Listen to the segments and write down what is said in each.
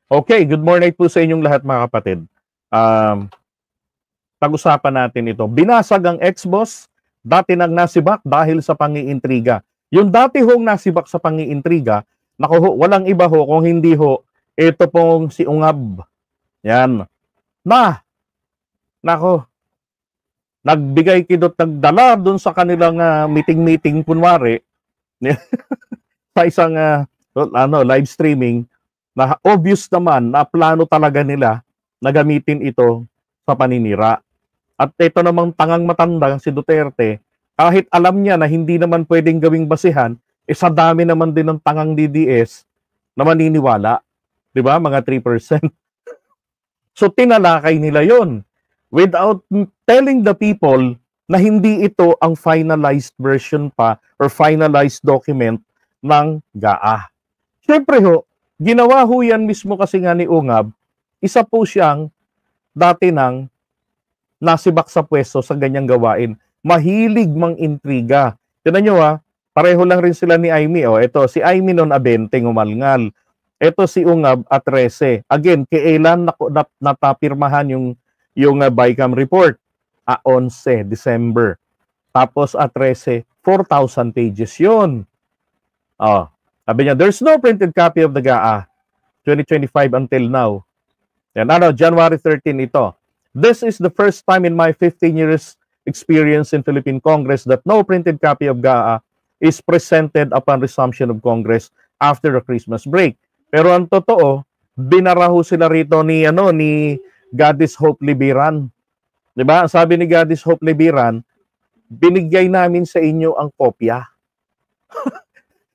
Okay, good morning po sa inyong lahat mga kapatid. Um, Pag-usapan natin ito. Binasag ang ex-boss, dati nang nasibak dahil sa pangiintriga. Yung dati hong nasibak sa pangiintriga, naku ho, walang iba ho kung hindi ho, ito pong si Ungab. Yan. Na, nako, nagbigay kidot, nagdala dun sa kanilang meeting-meeting kunwari, sa isang live streaming, na obvious naman na plano talaga nila na gamitin ito sa paninira. At ito namang tangang matanda si Duterte, kahit alam niya na hindi naman pwedeng gawing basihan, sa dami naman din ng tangang DDS na maniniwala. Di ba? Mga 3%. So tinalakay nila yon without telling the people na hindi ito ang finalized version pa or finalized document ng GAA. Siyempre ho, ginawa ho yan mismo kasi nga ni Ungab, isa po siyang dati nang nasibak sa pwesto sa ganyang gawain. Mahilig mang intriga. Tignan nyo pareho lang rin sila ni Aimee. Ito, si Aimee noon 20 umalngal. Ito si Ungab at 13. Again, kailan natapirmahan yung BICAM report? 11 December. Tapos at 13, 4,000 pages yun. Sabi niya, there's no printed copy of the GAA 2025 until now. Yan, January 13 ito. This is the first time in my 15 years experience in Philippine Congress that no printed copy of GAA is presented upon resumption of Congress after the Christmas break. Pero ang totoo, binaraho sila rito ni Goddess Hope Libiran. 'Di ba? Ang sabi ni Goddess Hope Libiran, binigay namin sa inyo ang kopya.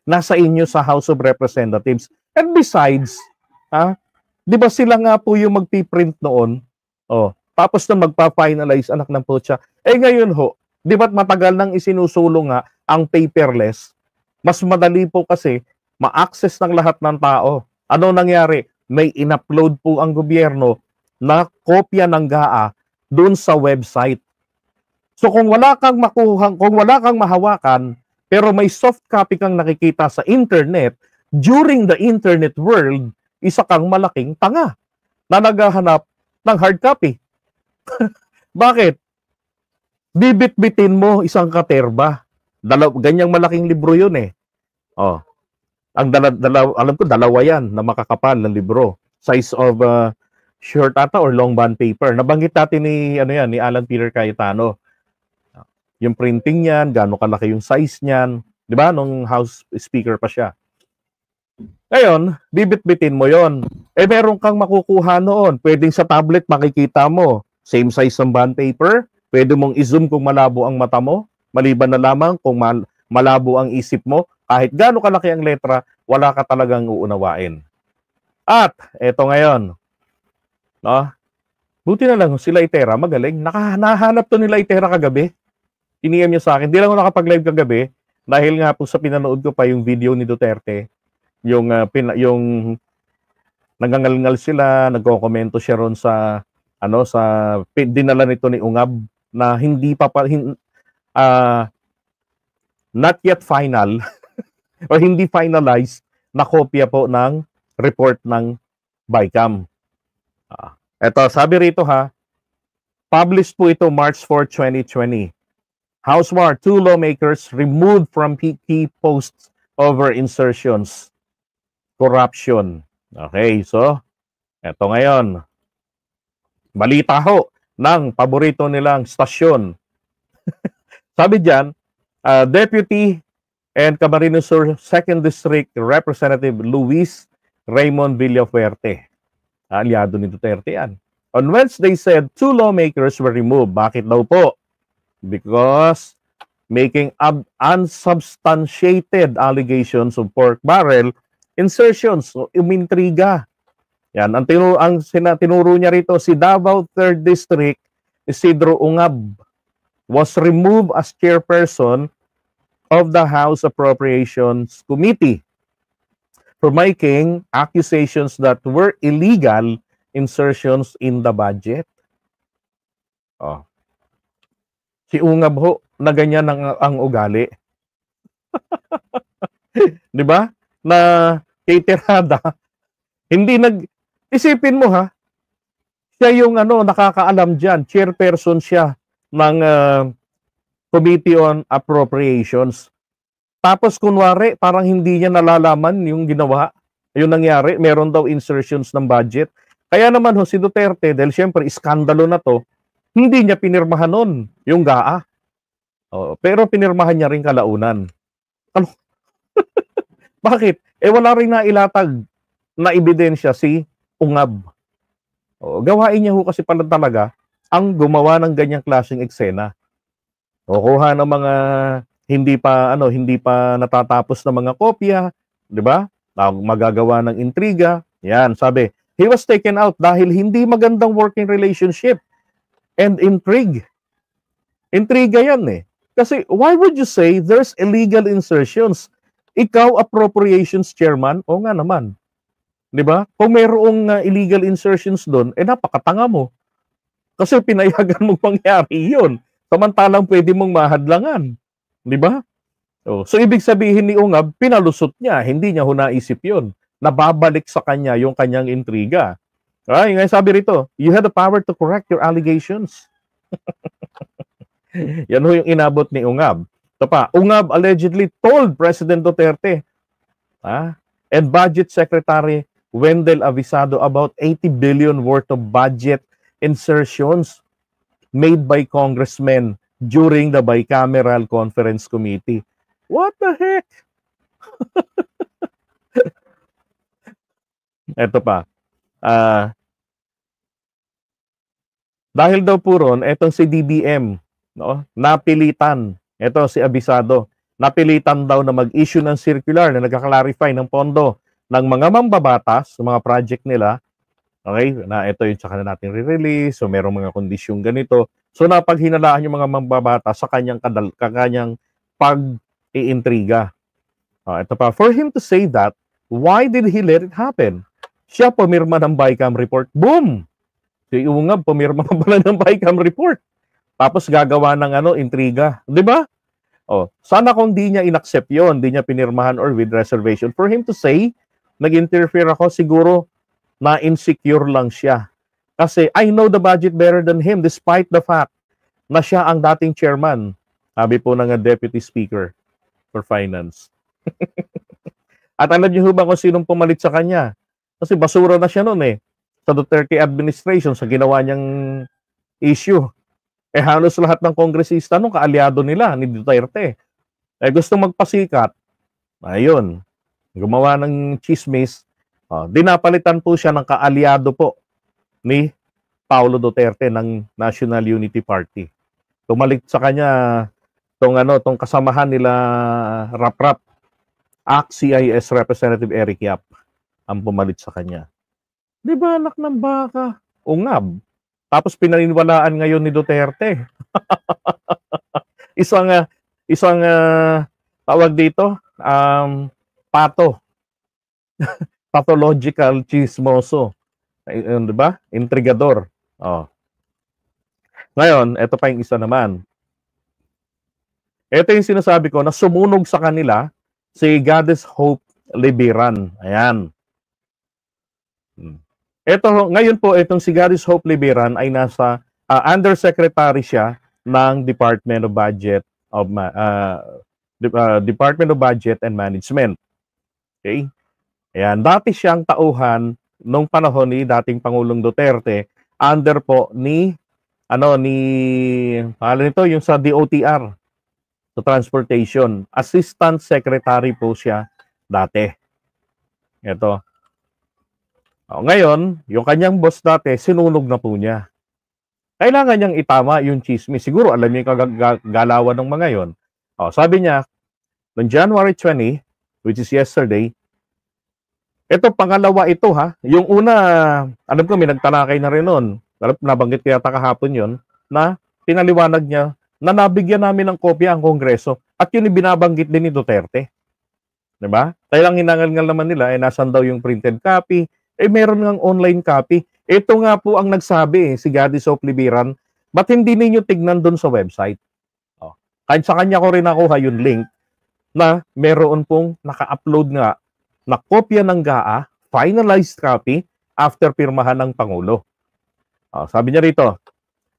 Nasa inyo sa House of Representatives. And besides, di ba sila nga po yung magpiprint noon? Tapos na magpa-finalize, anak ng putya. Ngayon ho, di ba't matagal nang isinusulong nga ang paperless? Mas madali po kasi ma-access ng lahat ng tao. Ano nangyari? May in-upload po ang gobyerno na kopya ng GAA doon sa website. So kung wala kang mahawakan, pero may soft copy kang nakikita sa internet, during the internet world, isa kang malaking tanga na naghahanap ng hard copy. Bakit? Bibit-bitin mo isang katerba. Ganyang malaking libro yun eh. Ang alam ko dalawa yan na makakapal ng libro. Size of short ata or long bond paper. Nabanggit natin ni Alan Peter Cayetano. Yung printing niyan, gaano kalaki yung size niyan, 'di ba? Nung House Speaker pa siya. Ngayon, bibit-bitin mo 'yon. Meron kang makukuha noon. Pwedeng sa tablet makikita mo. Same size ng bond paper. Pwede mong i-zoom kung malabo ang mata mo. Maliban na lamang kung malabo ang isip mo. Kahit gaano kalaki ang letra, wala ka talagang uunawain. At, eto ngayon. Buti na lang sila Itera, magaling. Nahanap to nila Itera kagabi. Tiniyam niya sa akin. Hindi lang ako nakapag-live kagabi dahil nga po sa pinanood ko pa yung video ni Duterte. Yung nagangalngal sila, nagko-komento siya ron sa dinala nito ni Ungab na hindi pa not yet final o hindi finalized na kopya po ng report ng BICAM. Eto, sabi rito published po ito March 4, 2020. House War, 2 lawmakers removed from key posts over insertions. Corruption. Okay, so, eto ngayon. Balita ho ng paborito nilang stasyon. Sabi diyan, Deputy and Camarines Sur 2nd District Representative Luis Raymond Villafuerte. Aliado ni Duterte yan. On Wednesday said 2 lawmakers were removed. Bakit daw po? Because making unsubstantiated allegations of pork barrel insertions, umintriga. Yan, ang tinuro niya rito, si Davao 3rd District, Isidro Ungab, was removed as chairperson of the House Appropriations Committee for making accusations that were illegal insertions in the budget. Si Ungab ho, na ganyan ang ugali. 'Di ba? na caterada, hindi isipin mo ha, siya yung nakakaalam diyan, chairperson siya ng Committee on Appropriations. Tapos kunwari, parang hindi niya nalalaman yung ginawa, yung nangyari, meron daw insertions ng budget. Kaya naman si Duterte, dahil siyempre iskandalo na to, hindi niya pinirmahan nun yung GAA. Pero pinirmahan niya rin kalaunan. Bakit? Wala rin nailatag na ebidensya si Ungab. Gawain niya kasi pala talaga ang gumawa ng ganyang klaseng eksena. Kuha ng mga hindi pa natatapos na mga kopya, 'di ba? Magagawa ng intriga. Yan, sabi, he was taken out dahil hindi magandang working relationship and intrigue. Intriga yan Kasi why would you say there's illegal insertions? Ikaw, appropriations chairman, o nga naman. 'Di ba? Kung mayroong illegal insertions doon, napakatanga mo. Kasi pinayagan mong mangyari 'yon. Samantalang pwede mong mahadlangan. 'Di ba? So ibig sabihin ni Ungab, pinalusot niya, hindi niya naisip 'yon. Nababalik sa kanya yung kanyang intriga. Ay, nga sabi rito, you had the power to correct your allegations. Yan yung inabot ni Ungab. Ito pa, Ungab allegedly told President Duterte and Budget Secretary Wendell Avisado about 80 billion worth of budget insertions made by congressmen during the bicameral conference committee. What the heck? Ito pa. Dahil daw po ron, etong si DBM, napilitan. Ito si Avisado, napilitan daw na mag-issue ng circular na nagka-clarify ng pondo ng mga mambabatas, mga project nila. Okay, na ito yung tsaka na natin re-release, so merong mga kondisyong ganito. So napaghinalaan yung mga mambabatas sa kanyang pag-iintriga. Ito pa, for him to say that, why did he let it happen? Siya pumirma ng BICAM report. Boom! Si Ungab pumirma pala ng BICAM report. Tapos gagawa ng intriga. Di ba? Sana kung di niya inaccept yon, di niya pinirmahan or with reservation. For him to say, nag-interfere ako, siguro na insecure lang siya. Kasi I know the budget better than him despite the fact na siya ang dating chairman. Sabi po ng Deputy Speaker for Finance. At alam niyo ba kung sinong pumalit sa kanya? Kasi basura na siya noon sa Duterte administration, sa ginawa niyang issue. Halos lahat ng kongresista nung kaalyado nila ni Duterte. Gusto magpasikat. Ayun, gumawa ng chismis. Dinapalitan po siya ng kaalyado po ni Paulo Duterte ng National Unity Party. Tumalit sa kanya tong kasamahan nila Rap-Rap, CIS Representative Eric Yap ang pumalit sa kanya. Di ba anak ng baka? Ungab. Tapos pinaniniwalaan ngayon ni Duterte. isang tawag dito, pato. Pathological chismoso. Di ba? Intrigador. Ngayon, ito pa yung isa naman. Ito yung sinasabi ko na sumunog sa kanila si Goddess Hope Libiran. Ayan. Ngayon po, itong si Goddess Hope Libiran ay nasa undersecretary siya ng Department of Budget and Management. Okay? Ayan, dati siyang tauhan nung panahon ni dating Pangulong Duterte under po ni yung sa DOTR, sa Transportation. Assistant Secretary po siya dati. Ito. Ngayon, yung kanyang boss dati, sinunog na po niya. Kailangan niyang itama yung chismis. Siguro alam niyo yung kagalawan ng mga yon. Sabi niya, noong January 20, which is yesterday, ito, pangalawa ito Yung una, alam ko may nagtalakay na rin noon. Nabanggit kaya kahapon yon na pinaliwanag niya na nabigyan namin ng kopya ang Kongreso. At yun binabanggit din ni Duterte. Diba? Kailang hinangal naman nila, nasan daw yung printed copy. Meron ngang online copy. Ito nga po ang nagsabi, si Goddess Hope Libiran, ba't hindi ninyo tignan doon sa website? Kahit sa kanya ko rin nakuha yung link na meron pong naka-upload nga na kopya ng GAA, finalized copy, after pirmahan ng Pangulo. Sabi niya rito,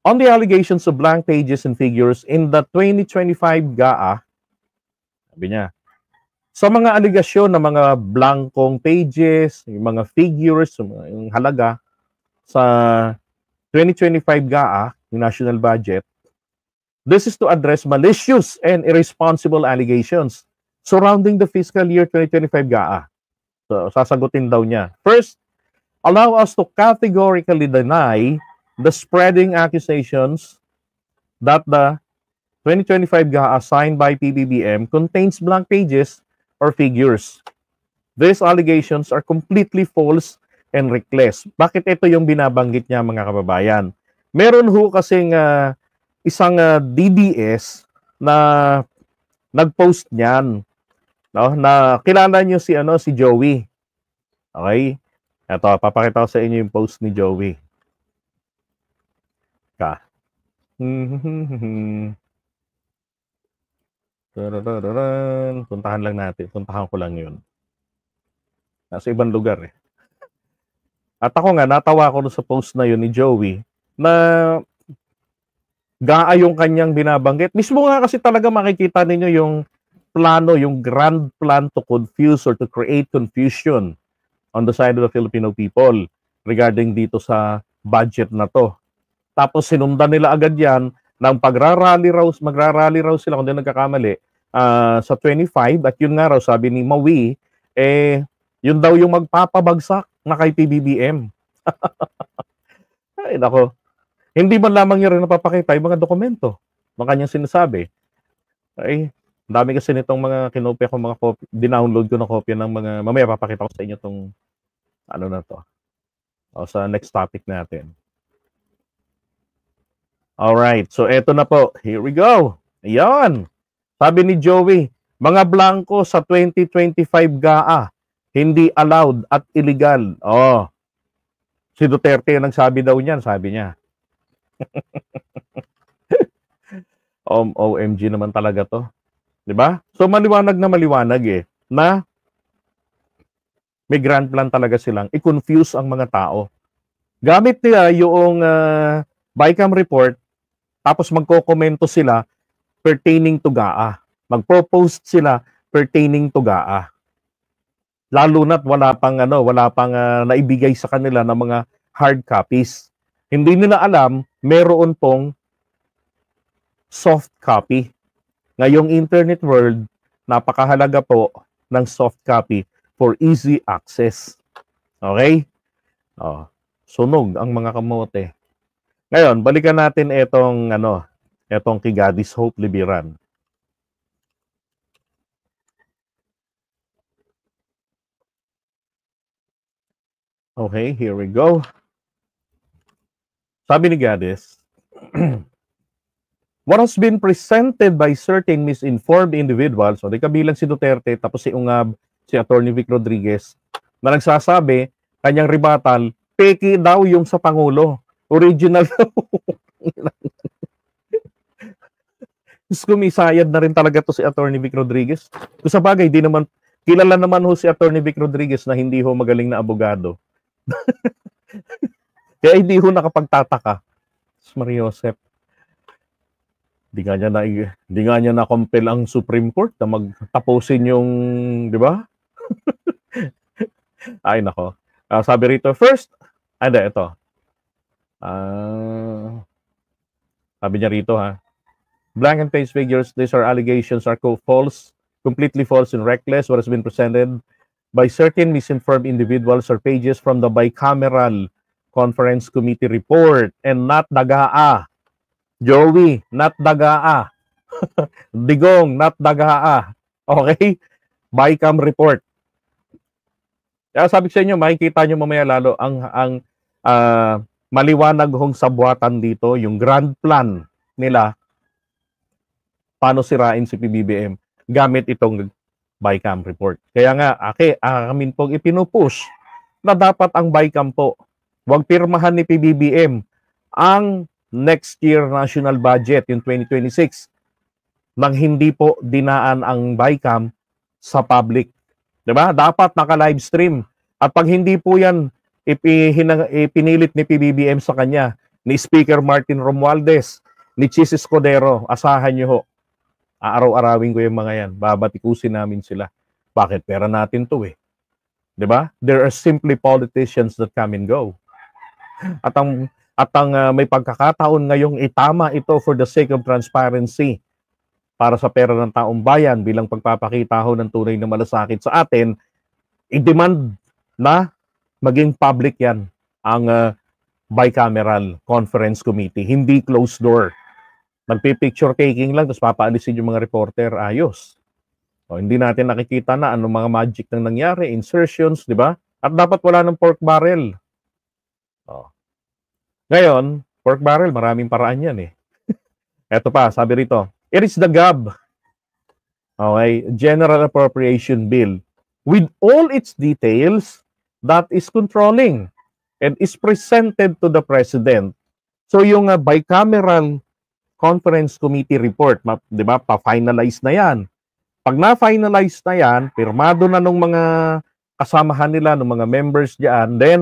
on the allegations of blank pages and figures in the 2025 GAA, sabi niya, sa mga aligasyon ng mga blankong pages, yung mga figures, yung halaga sa 2025 GAA, yung national budget, this is to address malicious and irresponsible allegations surrounding the fiscal year 2025 GAA. So, sasagutin daw niya. First, allow us to categorically deny the spreading accusations that the 2025 GAA signed by PBBM contains blank pages or figures. These allegations are completely false and reckless. Bakit ito yung binabanggit niya, mga kababayan? Meron ho kasing isang DDS na nag-post niyan, no? Na kilala niyo si si Joey. Okay? Ito, papakita ko sa inyo yung post ni Joey. Puntahan lang natin. Puntahan ko lang yun. Nasa ibang lugar eh. At ako nga, natawa ko sa post na yun ni Joey na GAA yung kanyang binabanggit. Mismo nga kasi talaga makikita ninyo yung plano, yung grand plan to confuse or to create confusion on the side of the Filipino people regarding dito sa budget na to. Tapos sinundan nila agad yan ng magrarally raw sila kung di nagkakamali sa 25 at yun nga raw sabi ni Maui yun daw yung magpapabagsak na kay PBBM. Ay nako. Hindi man lamang niya rin napapakita yung mga dokumento ng kanyang sinasabi. Ay, dami kasi nitong mga kinopya ko, mga copy, dinownload ko na kopya ng mga, mamaya papakita ko sa inyo tong ano na to. Sa next topic natin. Alright, so eto na po. Here we go. Ayan. Sabi ni Joey, mga blanco sa 2025 GAA, hindi allowed at illegal. Si Duterte yung nagsabi daw niyan, sabi niya. OMG naman talaga to. 'Di ba? So maliwanag na maliwanag na may grand plan talaga silang i-confuse ang mga tao. Gamit nila yung BICAM report tapos magko-komento sila pertaining to GAA. Magpo-post sila pertaining to GAA. Lalo na't wala pang naibigay sa kanila ng mga hard copies. Hindi nila alam, meron pong soft copy. Ngayong internet world, napakahalaga po ng soft copy for easy access. Okay? Sunog ang mga kamote. Ngayon, balikan natin etong Kigadis Hope Libiran. Okay, here we go. Sabi ni Gadis, what has been presented by certain misinformed individuals, di kabilang si Duterte, tapos si Ungab, si Atty. Vic Rodriguez, na nagsasabi, kanyang rebuttal, peki daw yung sa Pangulo. Original daw. Kumisayad na rin talaga to si Atty. Vic Rodriguez. Kung sa bagay, kilala naman ho si Atty. Vic Rodriguez na hindi ho magaling na abogado. Kaya hindi ho nakapagtataka. Maria Josep. Di nga niya na-compel ang Supreme Court na magtapusin yung, di ba? Ay, nako. Sabi rito, first, ito. Sabi niya rito, blank and page figures, these are allegations are false, completely false and reckless, what has been presented by certain misinformed individuals or pages from the bicameral Conference Committee report and not the GAA. Joey, not the GAA. Digong, not the GAA. Okay? BICAM report. Kaya sabi ko sa inyo, makikita nyo mamaya lalo ang maliwanag hong sabwatan dito, yung grand plan nila paano sirain si PBBM gamit itong BICAM report. Kaya nga, amin pong ipinupush na dapat ang BICAM po wag pirmahan ni PBBM ang next year national budget, yung 2026, nang hindi po dinaan ang BICAM sa public. 'Di ba? Dapat naka-live stream. At pag hindi po 'yan ipinilit ni PBBM sa kanya, ni Speaker Martin Romualdez, ni Chis Escudero, asahan niyo ho, aaraw-arawin ko yung mga yan. Babatikusin namin sila. Bakit? Pera natin to eh. 'Di ba? There are simply politicians that come and go. At ang may pagkakataon ngayong itama ito for the sake of transparency para sa pera ng taong bayan bilang pagpapakita ho ng tunay na malasakit sa atin, i-demand na maging public yan ang bicameral conference committee, hindi closed door. Magpipicture taking lang tapos papaalisin yung mga reporter, ayos. O, hindi natin nakikita na anong mga magic nang nangyari, insertions, di ba? At dapat wala ng pork barrel. O. Ngayon, pork barrel, maraming paraan yan eh. Eto pa, sabi rito, it is the GAB, okay, General Appropriation Bill, with all its details that is controlling and is presented to the President. So yung bicameral conference committee report, di ba, pa-finalize na yan. Pag na-finalize na yan, pirmado na ng mga kasamahan nila, ng mga members diyan, then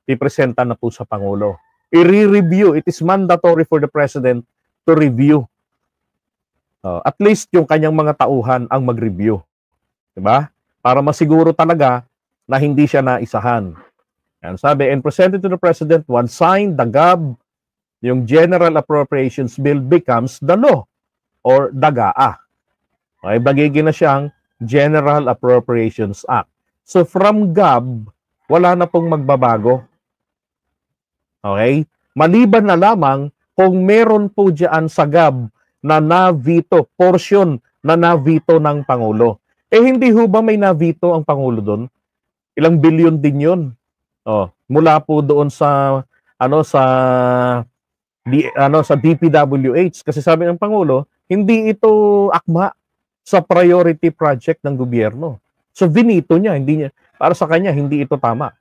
ipresenta na po sa Pangulo. I-review. It is mandatory for the President to review. At least yung kanyang mga tauhan ang mag-review. Diba? Para masiguro talaga na hindi siya naisahan. Yan, sabi, and presented to the President, once signed, the GAB, yung General Appropriations Bill becomes the law or the GAA. Okay, bagigin na siyang General Appropriations Act. So from GAB, wala na pong magbabago. Okay? Maliban na lamang kung meron po diyan sa GAB na na-veto, portion na na-veto ng Pangulo. Eh hindi ho ba may na-veto ang Pangulo doon? Ilang bilyon din yun. Mula po doon sa sa DPWH kasi sabi ng Pangulo, hindi ito akma sa priority project ng gobyerno. So vinito niya, hindi niya para sa kanya hindi ito tama.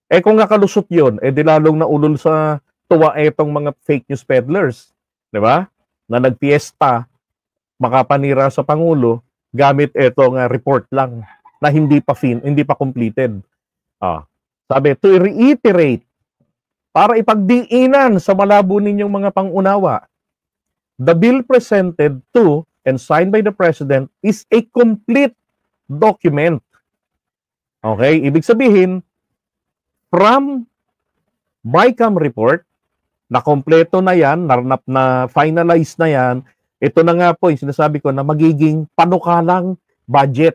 Kung nakalusot 'yon, di lalong naulol sa tuwa etong mga fake news peddlers, 'di ba? Na nagpiesta, makapanira sa Pangulo gamit etong report lang na hindi pa completed. Sabi, to reiterate, para ipagdiinan sa malabo ninyong mga pangunawa, the bill presented to and signed by the President is a complete document. Okay? Ibig sabihin, from BICAM report, na kompleto na yan, na finalize na yan, ito na nga po yung sinasabi ko na magiging panukalang budget.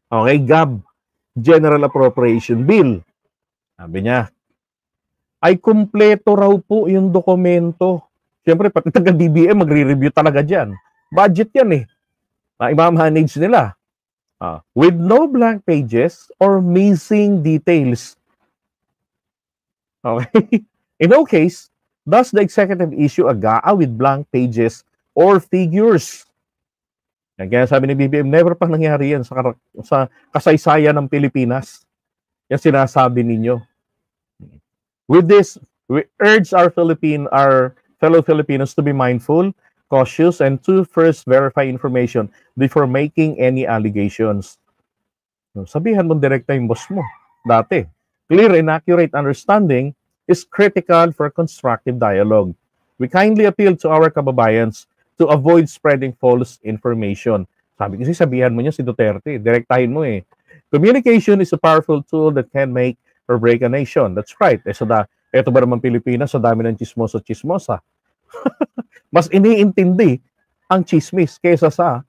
Okay? GAB, General Appropriation Bill. Sabi niya, ay kumpleto raw po yung dokumento. Siyempre, pati taga-DBM, magre-review talaga dyan. Budget yan eh. Na i-manage nila. With no blank pages or missing details. Okay? In no case, does the executive issue a GAA with blank pages or figures? Kaya sabi ni BBM, never pa nangyari yan sa kasaysayan ng Pilipinas. Yan sinasabi ninyo. With this, we urge our fellow Filipinos to be mindful, cautious, and to first verify information before making any allegations. Sabihan mo direkta yung boss mo. Dati, clear and accurate understanding is critical for constructive dialogue. We kindly appeal to our kababayans to avoid spreading false information. Sabi kasi sabihan mo niya si Duterte, direktahin mo eh. Communication is a powerful tool that can make or break a nation. That's right. Eto ba naman Pilipinas, sa dami ng chismosa. Mas iniintindi ang chismis kaysa sa,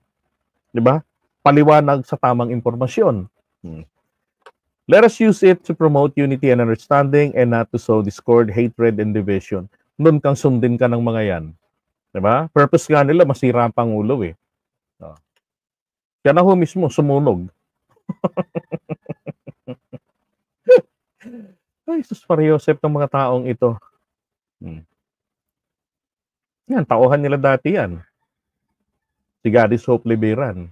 di ba, paliwanag sa tamang impormasyon. Let us use it to promote unity and understanding and not to sow discord, hatred, and division. Doon kang sundin ka ng mga yan. Di ba? Purpose nga nila, masira ang Pangulo eh. Kaya na ho mismo, sumunog. Ay, sus Mariosep ng mga taong ito. Yan, tauhan nila dati yan. Si Gadis Hope Liberan.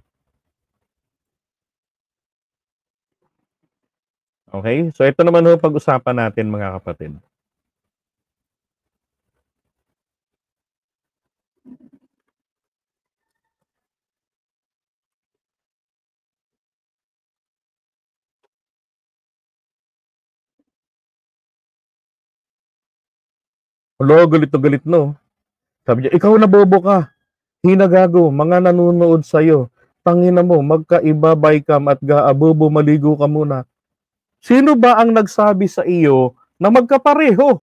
Okay? So, ito naman ho pag-usapan natin mga kapatid. Hala, galit na galit no. Sabi niya, ikaw na bobo ka. Hinagago, mga nanonood sa'yo. Tangina mo, magkaiba bycam at gaabobo, maligo ka muna. Sino ba ang nagsabi sa iyo na magkapareho?